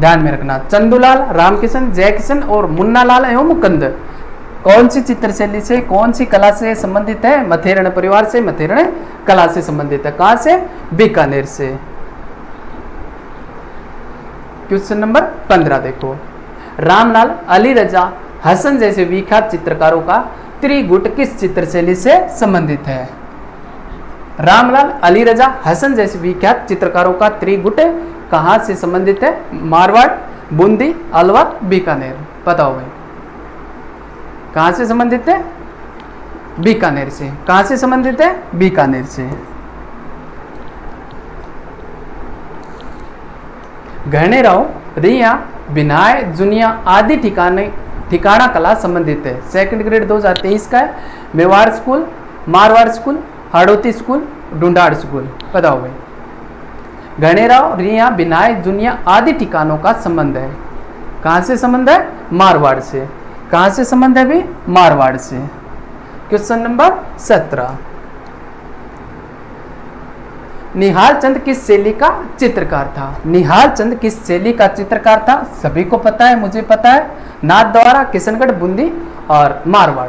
ध्यान में रखना। चंदूलाल, रामकिशन, जय किशन और मुन्नालाल एवं मुकुंद कौन सी चित्रशैली से, कौन सी कला से संबंधित है? मथेरण परिवार से, मथेरण कला से संबंधित है। कहां से? बीकानेर से। क्वेश्चन नंबर 15 देखो, रामलाल, अली रजा, हसन जैसे विख्यात चित्रकारों का त्रिगुट किस चित्रशैली से संबंधित है? रामलाल, अली रजा, हसन जैसे विख्यात चित्रकारों का त्रिगुट कहां से संबंधित है? मारवाड़, बूंदी, अलवर, बीकानेर। बताओ भाई कहां से संबंधित है? बीकानेर से। कहां से संबंधित है? बीकानेर से। घनेराव, रिया, बिनाय, जुनिया आदि ठिकाना कला संबंधित है। सेकंड ग्रेड 2023 का है। Mewar school, Marwar school, Hadoti school, Dhundhar school. बताओ भाई घनेराव, रिया, बिनाय, जुनिया आदि ठिकानों का संबंध है। कहां से संबंध है? मारवाड़ से। कहां से संबंध है भी? मारवाड़ से। क्वेश्चन नंबर 17, निहाल चंद किस शैली का चित्रकार था? निहाल चंद किस शैली का चित्रकार था? सभी को पता है, मुझे पता है। नाथ द्वारा, किशनगढ़, बूंदी और मारवाड़,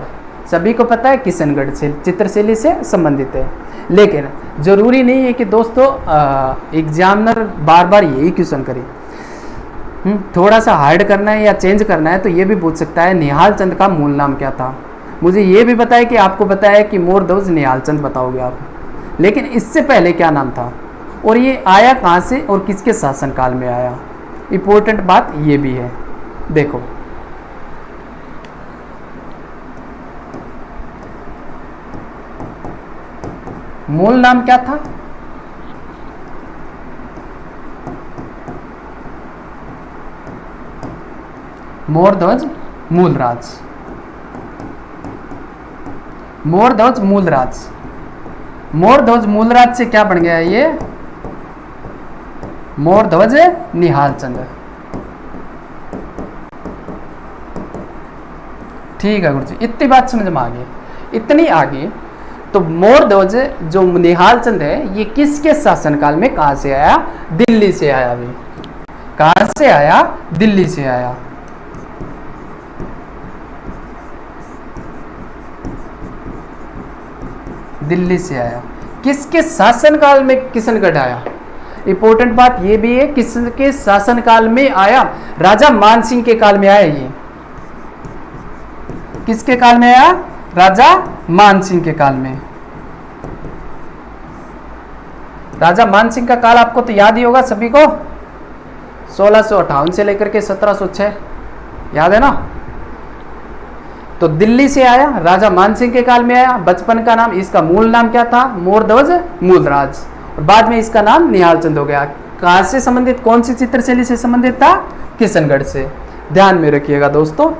सभी को पता है किशनगढ़ से चित्रशैली से संबंधित है। लेकिन जरूरी नहीं है कि दोस्तों एग्जामिनर बार बार यही क्वेश्चन करे। थोड़ा सा हार्ड करना है या चेंज करना है तो ये भी पूछ सकता है निहाल चंद का मूल नाम क्या था। मुझे ये भी पता है कि आपको पता है कि मोर ध्वज निहाल चंद बताओगे आप, लेकिन इससे पहले क्या नाम था और ये आया कहाँ से और किसके शासनकाल में आया? इंपॉर्टेंट बात ये भी है। देखो मूल नाम क्या था? मोर ध्वज मूलराज, मोर ध्वज मूलराज। मोर ध्वज मूलराज से क्या बन गया ये, मोर ध्वज निहाल चंद। ठीक है गुरु जी, इतनी बात समझ में आ गई, इतनी आगे। तो मोर ध्वज जो निहाल चंद है, ये किसके शासनकाल में कहां से आया, दिल्ली से आया। अभी कहां से आया, दिल्ली से आया। दिल्ली से आया। किसके शासनकाल में किशनगढ़ आया, इंपॉर्टेंट बात ये भी है, किसके शासनकाल में आया, राजा मानसिंह के काल में आया। ये किसके काल में आया, राजा मानसिंह के काल में। राजा मानसिंह का काल आपको तो याद ही होगा सभी को, 1658 से लेकर के 1706, याद है ना। तो दिल्ली से आया, राजा मानसिंह के काल में आया। बचपन का नाम, इसका मूल नाम क्या था, मोर ध्वज मूलराज, और बाद में इसका नाम निहाल चंद हो गया। कहां से संबंधित, कौन सी चित्रशैली से संबंधित था, किशनगढ़ से। ध्यान में रखिएगा दोस्तों।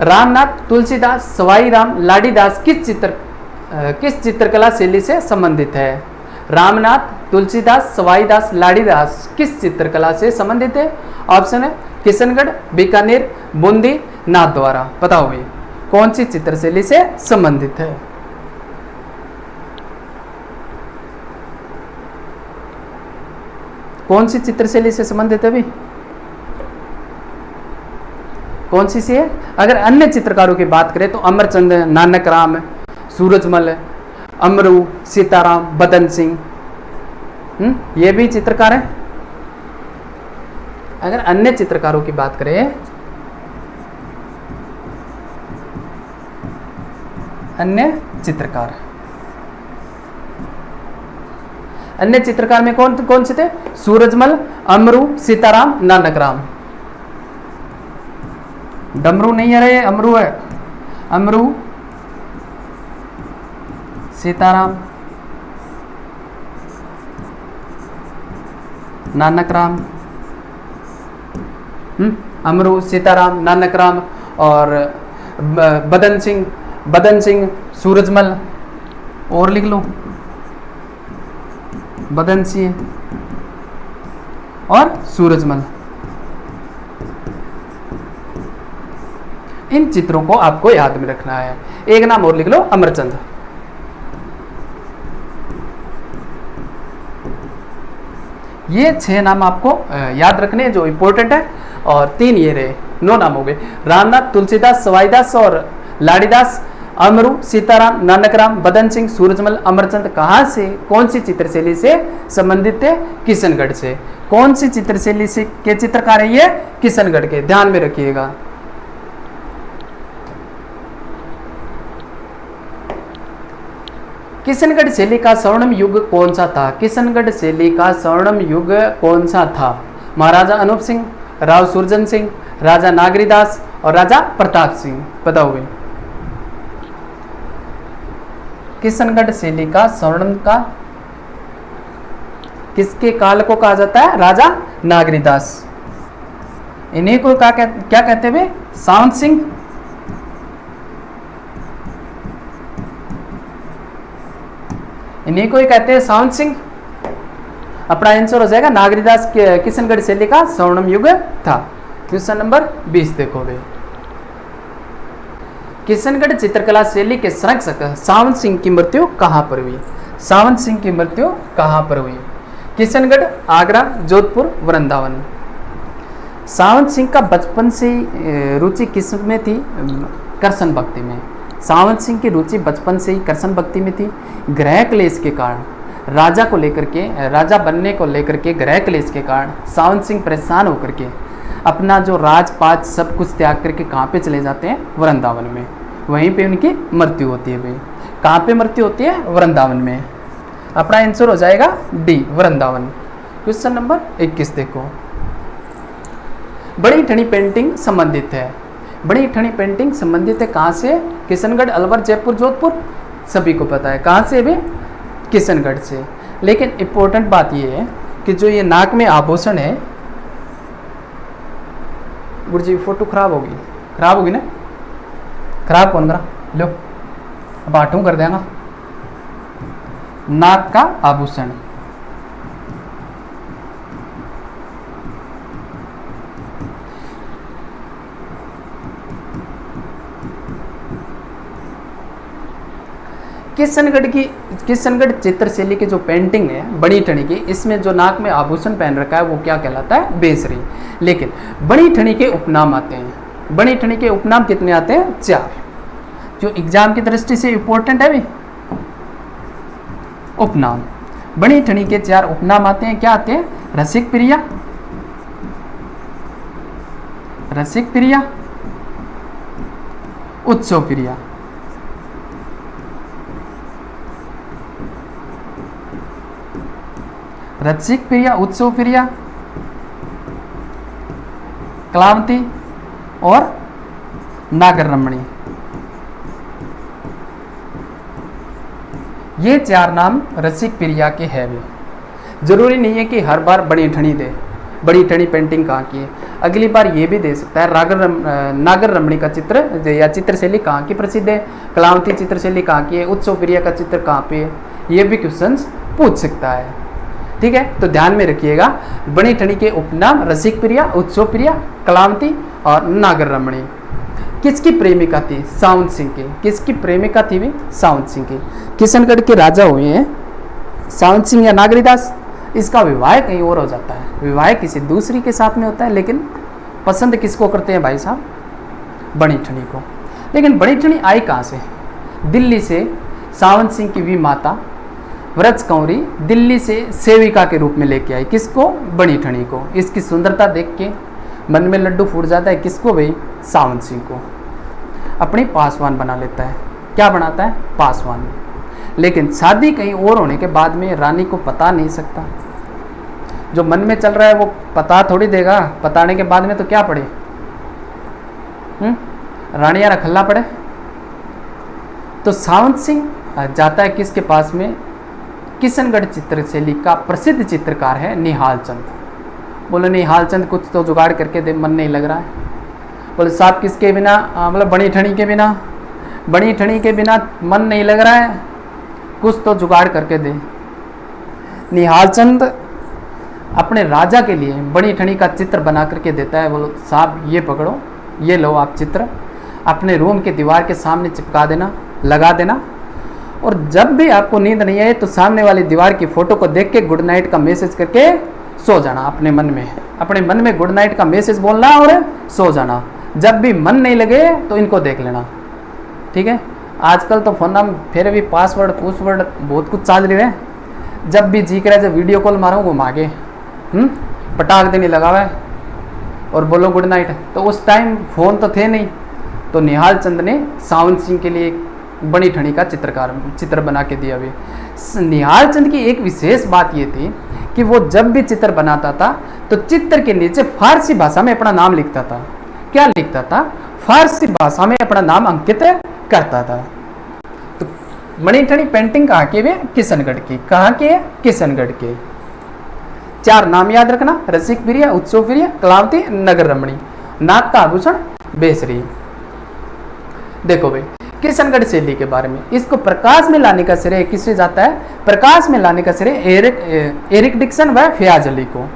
रामनाथ, तुलसीदास, सवाई राम, लाडीदास किस चित्रकला शैली से संबंधित है। रामनाथ, तुलसीदास, सवाईदास, लाडीदास किस चित्रकला से संबंधित है। ऑप्शन है किशनगढ़, बीकानेर, बूंदी, नाथद्वारा। बताओ भाई कौन सी चित्रशैली से संबंधित है। कौन सी चित्रशैली से संबंधित है भाई, कौन सी है। अगर अन्य चित्रकारों की बात करें तो अमरचंद, नानक राम, सूरजमल, अमरू, सीताराम, बदन सिंह, ये भी चित्रकार हैं। अगर अन्य चित्रकारों की बात करें, अन्य चित्रकार, अन्य चित्रकार में कौन कौन से थे, सूरजमल, अमरू, सीताराम, नानक राम। डमरू नहीं है रे, अमरू है। अमरू, सीताराम, नानक राम, अमरू, सीताराम, नानक राम और बदन सिंह, सूरजमल। और लिख लो, बदन सिंह और सूरजमल। इन चित्रों को आपको याद में रखना है। एक नाम और लिख लो, अमरचंद। ये 6 नाम आपको याद रखने जो इंपॉर्टेंट है, और 3 ये रहे, 9 नाम हो गए। रामनाथ, तुलसीदास, सवाईदास और लाडीदास, अमरू, सीताराम, नानक राम, बदन सिंह, सूरजमल, अमरचंद कहाँ से, कौन सी चित्रशैली से संबंधित थे, किशनगढ़ से। कौन सी चित्रशैली से के चित्रकार है ये, किशनगढ़ के। ध्यान में रखिएगा। किशनगढ़ शैली का स्वर्णिम युग कौन सा था, किशनगढ़ शैली का स्वर्णिम युग कौन सा था। महाराजा अनूप सिंह, राव सुरजन सिंह, राजा नागरीदास और राजा प्रताप सिंह। बताओ भाई किशनगढ़ शैली का स्वर्णिम का किसके काल को कहा जाता है, राजा नागरीदास। इन्हीं को क्या कहते हैं, सावंत सिंह। इन्हीं को ही कहते हैं सावंत सिंह। अपना आंसर हो जाएगा नागरीदास किशनगढ़ शैली का स्वर्णिम युग था। क्वेश्चन नंबर 20 देखो भाई। किशनगढ़ चित्रकला शैली के संरक्षक सावंत सिंह की मृत्यु कहाँ पर हुई। सावंत सिंह की मृत्यु कहाँ पर हुई। किशनगढ़, आगरा, जोधपुर, वृंदावन। सावंत सिंह का बचपन से रुचि किस में थी, कृष्ण भक्ति में। सावंत सिंह की रुचि बचपन से ही कृष्ण भक्ति में थी। ग्रह क्लेश के कारण, राजा को लेकर के, राजा बनने को लेकर के ग्रह क्लेश के कारण सावंत सिंह परेशान होकर के अपना जो राजपाट सब कुछ त्याग करके कहाँ पे चले जाते हैं, वृंदावन में। वहीं पे उनकी मृत्यु होती है भाई। कहाँ पे मृत्यु होती है, वृंदावन में। अपना आंसर हो जाएगा डी, वृंदावन। क्वेश्चन नंबर 21 देखो। बड़ी ठनी पेंटिंग संबंधित है। बड़ी ठनी पेंटिंग संबंधित है कहाँ से, किशनगढ़, अलवर, जयपुर, जोधपुर। सभी को पता है कहाँ से भी, किशनगढ़ से। लेकिन इम्पोर्टेंट बात यह है कि जो ये नाक में आभूषण है, गुरुजी फोटो खराब होगी ना, खराब कौन करा, लो अब आठों कर देगा। नाक का आभूषण, किशनगढ़ चित्रशैली की जो पेंटिंग है बड़ी ठणी की, इसमें जो नाक में आभूषण पहन रखा है वो क्या कहलाता है, बेसरी। लेकिन बड़ी ठणी के उपनाम आते हैं। बड़ी ठणी के उपनाम कितने आते हैं, 4, जो एग्जाम की दृष्टि से इंपॉर्टेंट है भी। उपनाम, बड़ी ठणी के 4 उपनाम आते हैं। क्या आते हैं, रसिक प्रिया, रसिक प्रिया, उत्सव प्रिया। रसिक प्रिया, उत्सव प्रिया, कलावती और नागर रमणी, ये 4 नाम रसिक प्रिया के हैं भी। जरूरी नहीं है कि हर बार बड़ी ठणी दे, बड़ी ठणी पेंटिंग कहाँ की है, अगली बार ये भी दे सकता है नागर रमणी का चित्र या चित्रशैली कहाँ की प्रसिद्ध है, कलावती चित्रशैली कहाँ की है, उत्सव प्रिया का चित्र कहाँ पे है, ये भी क्वेश्चंस पूछ सकता है। ठीक है, तो ध्यान में रखिएगा, बड़ी ठणी के उपनाम रसिक प्रिया, उत्सव प्रिया, कलावती और नागर रमणी। किसकी प्रेमिका थी, सावंत सिंह की। किसकी प्रेमिका थी भी, सावंत सिंह की। किशनगढ़ के राजा हुए हैं सावंत सिंह या नागरीदास। इसका विवाह कहीं और हो जाता है, विवाह किसी दूसरी के साथ में होता है, लेकिन पसंद किसको करते हैं भाई साहब, बड़ी ठणी को। लेकिन बड़ी ठणी आई कहाँ से, दिल्ली से सावंत सिंह की भी माता व्रज कंवरी दिल्ली से सेविका के रूप में लेके आई, किसको, बड़ी ठणी को। इसकी सुंदरता देख के मन में लड्डू फूट जाता है, किसको भाई, सावंत सिंह को। अपनी पासवान बना लेता है, क्या बनाता है, पासवान। लेकिन शादी कहीं और होने के बाद में रानी को पता नहीं सकता, जो मन में चल रहा है वो पता थोड़ी देगा, बताने के बाद में तो क्या पड़े, रानियां रखल्ला पड़े। तो सावंत सिंह जाता है किसके पास में, किशनगढ़ चित्रशैली का प्रसिद्ध चित्रकार है निहाल चंद। बोले निहाल चंद कुछ तो जुगाड़ करके दे, मन नहीं लग रहा है। बोले साहब किसके बिना, मतलब बड़ी ठणी के बिना, बड़ी ठणी के बिना मन नहीं लग रहा है, कुछ तो जुगाड़ करके दे। निहाल चंद अपने राजा के लिए बड़ी ठणी का चित्र बना करके देता है। बोलो साहब ये पकड़ो, ये लो आप चित्र, अपने रूम के दीवार के सामने चिपका देना, लगा देना, और जब भी आपको नींद नहीं आए तो सामने वाली दीवार की फोटो को देख के गुड नाइट का मैसेज करके सो जाना। अपने मन में गुड नाइट का मैसेज बोलना और सो जाना। जब भी मन नहीं लगे तो इनको देख लेना। ठीक है, आजकल तो फोन में फिर भी पासवर्ड फूसवर्ड बहुत कुछ चल रही है। जब भी जी करे, जब वीडियो कॉल मारो घुमा के पटाख देने लगा हुआ है और बोलो गुड नाइट। तो उस टाइम फ़ोन तो थे नहीं, तो निहाल चंद ने सावंत सिंह के लिए बड़ी ठणी का चित्र बना के दिया। भी निहाल चंद की एक विशेष बात ये थी कि वो जब भी चित्र बनाता था तो चित्र के नीचे फारसी भाषा में अपना नाम लिखता था। क्या लिखता था, फारसी भाषा में अपना नाम अंकित करता था। तो बड़ी ठणी पेंटिंग कहाँ की है, किशनगढ़ की। कहाँ की है, किशनगढ़ के। 4 नाम याद रखना, रसिक प्रिया, उत्सव प्रिया, कलावती, नगर रमणी। नाक का आभूषण बेसरी। देखो भाई किशनगढ़ शैली के बारे में, इसको प्रकाश में लाने का श्रेय किससे जाता है, प्रकाश में लाने का श्रेय एरिक डिक्सन व फयाज अली को।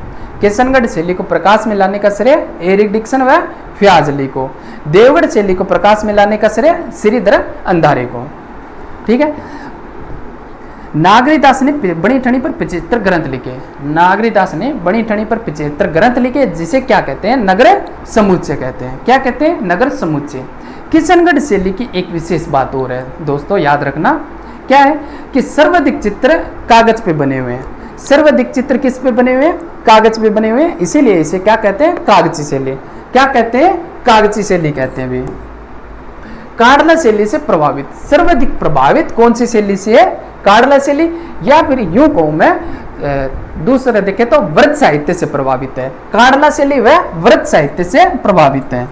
किशनगढ़ शैली को प्रकाश में लाने का श्रेय एरिक डिक्सन व फयाज अली को। देवगढ़ शैली को प्रकाश में लाने का श्रेय श्रीधर अंधारे को। ठीक है, नागरीदास ने बड़ी ठणी पर 75 ग्रंथ लिखे। नागरीदास ने बड़ी ठणी पर 75 ग्रंथ लिखे, जिसे क्या कहते हैं, नगर समुच्चय कहते हैं। क्या कहते हैं, नगर समुच्चय। किशनगढ़ शैली की एक विशेष बात और है दोस्तों, याद रखना। क्या है कि सर्वाधिक चित्र कागज पे बने हुए हैं। सर्वाधिक चित्र किस पे बने हुए हैं, कागज पे बने हुए हैं, इसीलिए इसे क्या कहते हैं, कागजी शैली। क्या कहते हैं, कागजी शैली कहते हैं। भी काडला शैली से प्रभावित, सर्वाधिक प्रभावित कौन सी शैली से है, काडला शैली, या फिर यूं कहूं मैं दूसरे देखे तो व्रत साहित्य से प्रभावित है। काडला शैली वह व्रत साहित्य से प्रभावित है।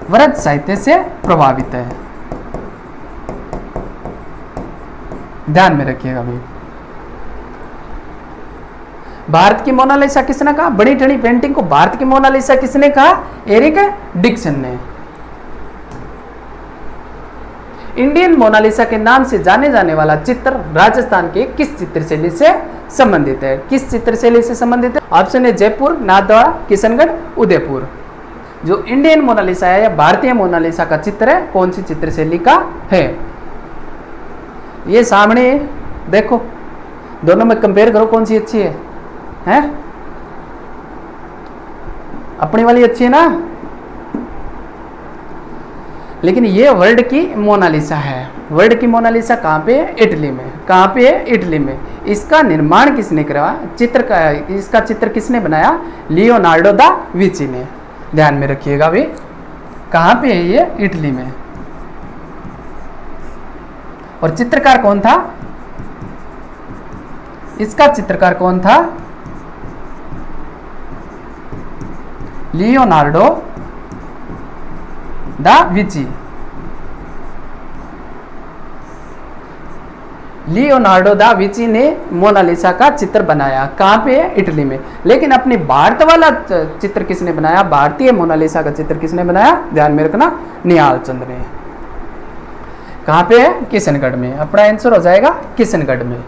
व्रत साहित्य से प्रभावित है। ध्यान में रखिएगा भाई। भारत की मोनालिसा किसने कहा? बड़ी ठनी पेंटिंग को भारत की मोनालिसा किसने कहा? एरिक डिक्सन ने। इंडियन मोनालिसा के नाम से जाने जाने वाला चित्र राजस्थान के किस चित्रशैली से संबंधित है? किस चित्रशैली से संबंधित है? ऑप्शन है जयपुर, नाथद्वारा, किशनगढ़, उदयपुर। जो इंडियन मोनालिसा है या भारतीय मोनालिसा का चित्र है, कौन सी चित्रशैली का है? ये सामने देखो, दोनों में कंपेयर करो कौन सी अच्छी है, हैं? अपनी वाली अच्छी है ना, लेकिन ये वर्ल्ड की मोनालिसा है। वर्ल्ड की मोनालिसा कहाँ पे है? इटली में। कहाँ पे है? इटली में। इसका निर्माण किसने करवाया? इसका चित्र किसने बनाया? लियोनार्डो दा विंची ने। ध्यान में रखिएगा भी, कहाँ पे है ये? इटली में। और चित्रकार कौन था? इसका चित्रकार कौन था? Leonardo da Vinci. Leonardo da Vinci ने मोनालिसा का चित्र बनाया। कहाँ पे है? इटली में। लेकिन अपने भारत वाला चित्र किसने बनाया? भारतीय मोनालिसा का चित्र किसने बनाया? ध्यान में रखना, निहाल चंद ने। कहाँ पे है? किशनगढ़ में। अपना आंसर हो जाएगा किशनगढ़ में।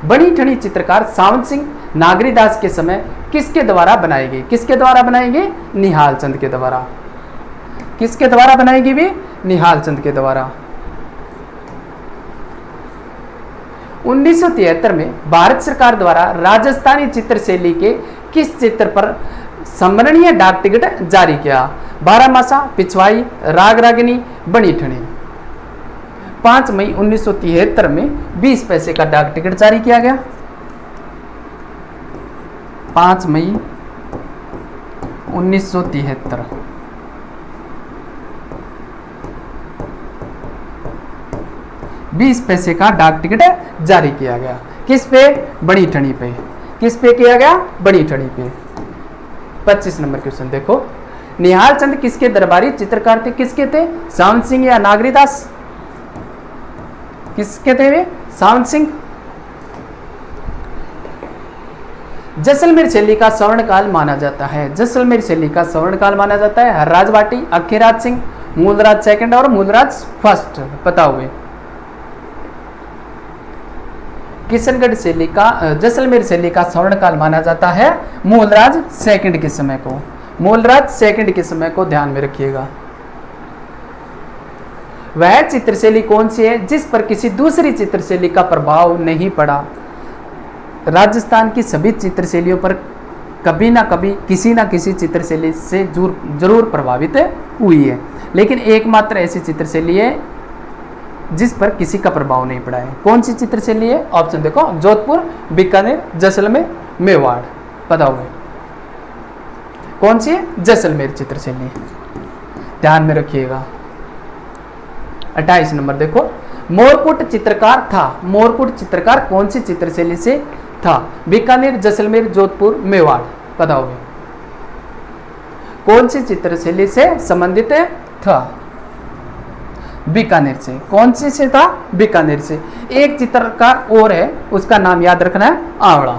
बड़ी ठनी चित्रकार सावंत सिंह नागरीदास के समय किसके द्वारा बनाई गई? किसके द्वारा बनाई गई? निहाल चंद के द्वारा। किसके द्वारा बनाई गई भी? निहाल चंद के द्वारा। 1973 में भारत सरकार द्वारा राजस्थानी चित्रशैली के किस चित्र पर संवरणीय डाक टिकट जारी किया? बारहमासा, पिछवाई, राग रागिनी, बनी ठनी। 5 मई 1973 में 20 पैसे का डाक टिकट जारी किया गया। 5 मई 1973 20 पैसे का डाक टिकट जारी किया गया। किस पे? बड़ी ठनी पे। किस पे किया गया? बड़ी ठनी पे। 25 नंबर क्वेश्चन देखो, निहाल चंद किसके दरबारी चित्रकार थे? किसके थे? सावंत सिंह या नागरीदास? किसके थे वे? सावंत सिंह। जैसलमेर शैली का स्वर्णकाल माना जाता है। जैसलमेर शैली का स्वर्णकाल माना जाता है हर्राज भाटी, अखीराज सिंह, मूलराज सेकंड और मूलराज फर्स्ट। पता हुए किशनगढ़ शैली का, जैसलमेर शैली का स्वर्णकाल माना जाता है मूलराज सेकंड के समय को। मूलराज सेकंड के समय को ध्यान में रखिएगा। वह चित्रशैली कौन सी है जिस पर किसी दूसरी चित्रशैली का प्रभाव नहीं पड़ा? राजस्थान की सभी चित्रशैलियों पर कभी ना कभी किसी ना किसी चित्रशैली से जरूर प्रभावित हुई है, लेकिन एकमात्र ऐसी चित्रशैली है जिस पर किसी का प्रभाव नहीं पड़ा है। कौन सी चित्रशैली है? ऑप्शन देखो, जोधपुर, बीकानेर, जैसलमेर, मेवाड़। पता होगा कौन सी है? जैसलमेर चित्रशैली। ध्यान में रखिएगा। 28 नंबर देखो, मोरकुट चित्रकार था। मोरकुट चित्रकार कौन सी चित्रशैली से था? बीकानेर, जैसलमेर, जोधपुर, मेवाड़। पता होगा कौन सी चित्रशैली से संबंधित था? बीकानेर से। कौन सी से था? बीकानेर से। एक चित्रकार और है, उसका नाम याद रखना है, आवड़ा।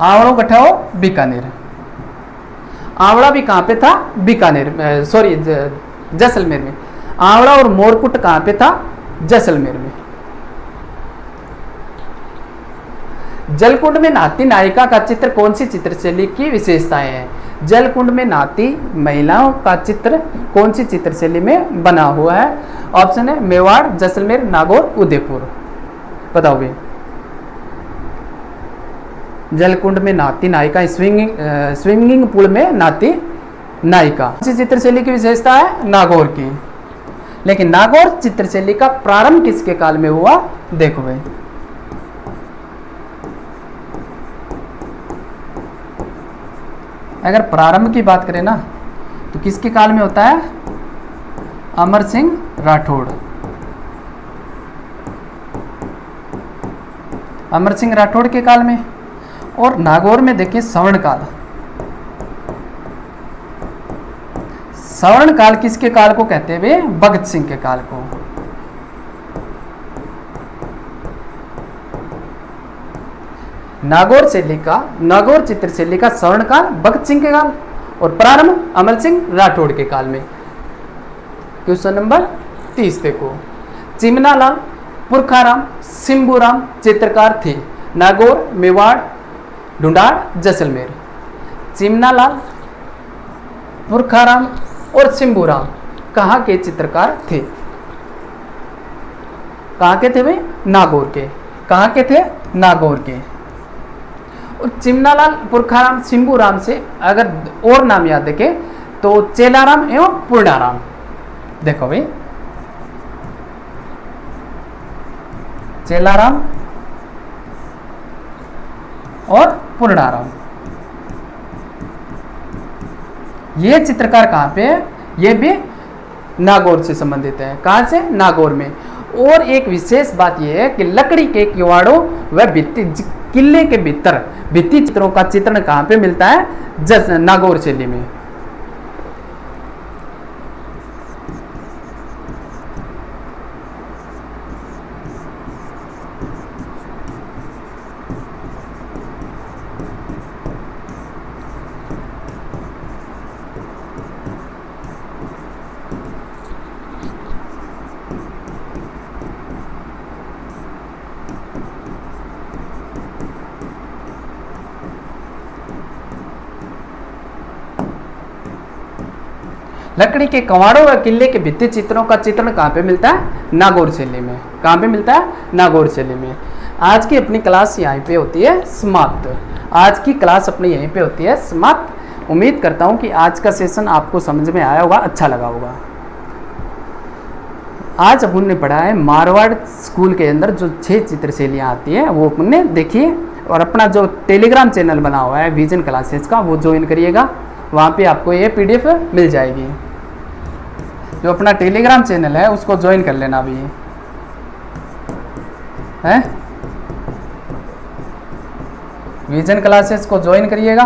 आवड़ो कठाओ बीकानेर। आवड़ा भी कहां पे था? बीकानेर, सॉरी जैसलमेर में। आवड़ा और मोरकुट कहां पे था? जैसलमेर में। जलकुंड में नहाती नायिका का चित्र कौन सी चित्रशैली की विशेषताएं हैं? जलकुंड में नहाती महिलाओं का चित्र कौन सी चित्रशैली में बना हुआ है? ऑप्शन है मेवाड़, जैसलमेर, नागौर, उदयपुर। बताओ भाई। जलकुंड में नहाती नायिका, स्विमिंग पूल में नहाती नायिका कौन सी चित्रशैली की विशेषता है? नागौर की। लेकिन नागौर चित्रशैली का प्रारंभ किसके काल में हुआ? देखो भाई, अगर प्रारंभ की बात करें ना तो किसके काल में होता है? अमर सिंह राठौड़। अमर सिंह राठौड़ के काल में। और नागौर में देखिए स्वर्णकाल। स्वर्ण काल किसके काल को कहते हैं वे? भगत सिंह के काल को। नागौर चित्रशैली का स्वर्ण काल भगत सिंह के काल और प्रारंभ अमर सिंह राठौड़ के काल में। क्वेश्चन नंबर 30 देखो, चिमनालाल पुरखाराम सिंबूराम चित्रकार थे। नागौर, मेवाड़, ढूंढाड़, जैसलमेर। चिमनालाल पुरखाराम और सिंबूराम कहाँ के चित्रकार थे? कहाँ के थे वे? नागौर के। कहाँ के थे? नागौर के। और चिमनालाल पुरखाराम सिंबूराम से अगर और नाम याद रखे तो चेलाराम एवं पूर्णाराम। देखो भाई, चेलाराम और पूर्णाराम, ये चित्रकार कहाँ पे है? ये भी नागौर से संबंधित है। कहाँ से? नागौर में। और एक विशेष बात यह है कि लकड़ी के किवाड़ों व भित्ति किले के भीतर भित्ति चित्रों का चित्रण कहाँ पे मिलता है? नागौर शैली में। लकड़ी के कवाड़ों व किले के भित्ति चित्रों का चित्रण कहाँ पे मिलता है? नागौर शैली में। कहाँ पे मिलता है? नागौर शैली में। आज की अपनी क्लास यहीं पे होती है समाप्त। आज की क्लास अपनी यहीं पे होती है समाप्त। उम्मीद करता हूँ कि आज का सेशन आपको समझ में आया होगा, अच्छा लगा होगा। आज अपन ने पढ़ा है मारवाड़ स्कूल के अंदर जो 6 चित्रशैलियाँ आती है वो अपन ने देखी। और अपना जो टेलीग्राम चैनल बना हुआ है विजन क्लासेस का वो ज्वाइन करिएगा, वहाँ पे आपको ये PDF मिल जाएगी। जो अपना टेलीग्राम चैनल है उसको ज्वाइन कर लेना अभी है। विजन क्लासेस को ज्वाइन करिएगा,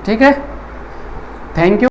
ठीक है। Thank you.